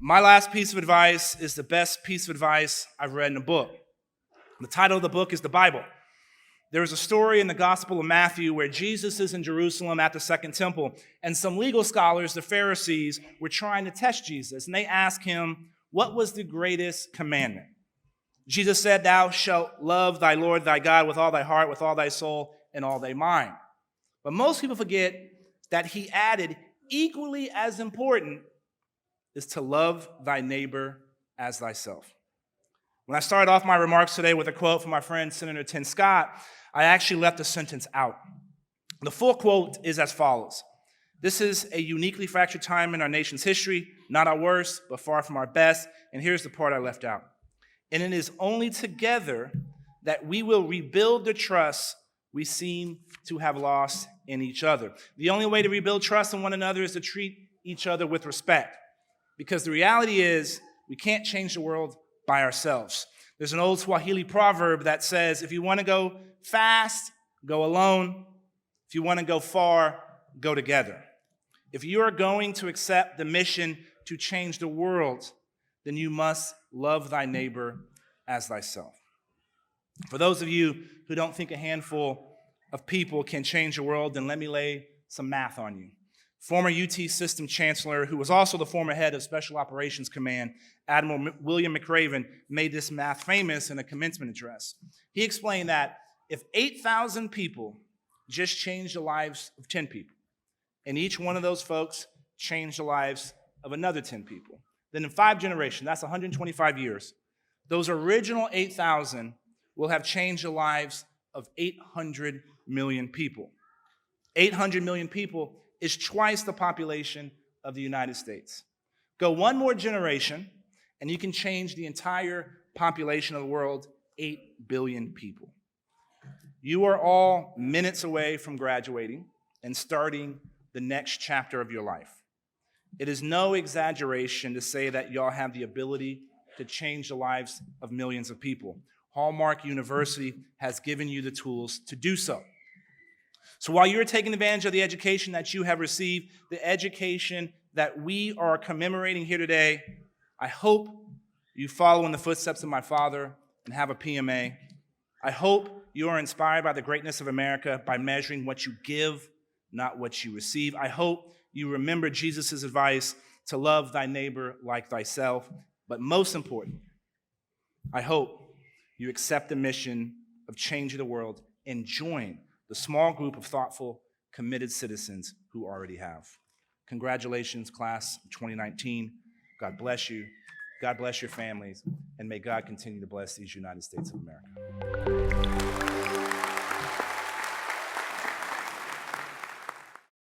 My last piece of advice is the best piece of advice I've read in a book. The title of the book is the Bible. There is a story in the Gospel of Matthew where Jesus is in Jerusalem at the Second Temple, and some legal scholars, the Pharisees, were trying to test Jesus, and they asked him, what was the greatest commandment? Jesus said, thou shalt love thy Lord thy God with all thy heart, with all thy soul, and all thy mind. But most people forget that he added, equally as important is to love thy neighbor as thyself. When I started off my remarks today with a quote from my friend Senator Tim Scott, I actually left a sentence out. The full quote is as follows. This is a uniquely fractured time in our nation's history, not our worst, but far from our best. And here's the part I left out. And it is only together that we will rebuild the trust we seem to have lost in each other. The only way to rebuild trust in one another is to treat each other with respect. Because the reality is, we can't change the world by ourselves. There's an old Swahili proverb that says, if you want to go fast, go alone. If you want to go far, go together. If you are going to accept the mission to change the world, then you must love thy neighbor as thyself. For those of you who don't think a handful of people can change the world, then let me lay some math on you. Former UT System Chancellor, who was also the former head of Special Operations Command, Admiral William McRaven, made this math famous in a commencement address. He explained that if 8,000 people just changed the lives of 10 people, and each one of those folks changed the lives of another 10 people, then in 5 generations, that's 125 years, those original 8,000 will have changed the lives of 800 million people. 800 million people is twice the population of the United States. Go one more generation, and you can change the entire population of the world, 8 billion people. You are all minutes away from graduating and starting the next chapter of your life. It is no exaggeration to say that y'all have the ability to change the lives of millions of people. Hallmark University has given you the tools to do so. So while you're taking advantage of the education that you have received, the education that we are commemorating here today, I hope you follow in the footsteps of my father and have a PMA. I hope you are inspired by the greatness of America by measuring what you give, not what you receive. I hope you remember Jesus' advice to love thy neighbor like thyself. But most important, I hope you accept the mission of changing the world and join the small group of thoughtful, committed citizens who already have. Congratulations, class of 2019. God bless you. God bless your families. And may God continue to bless these United States of America.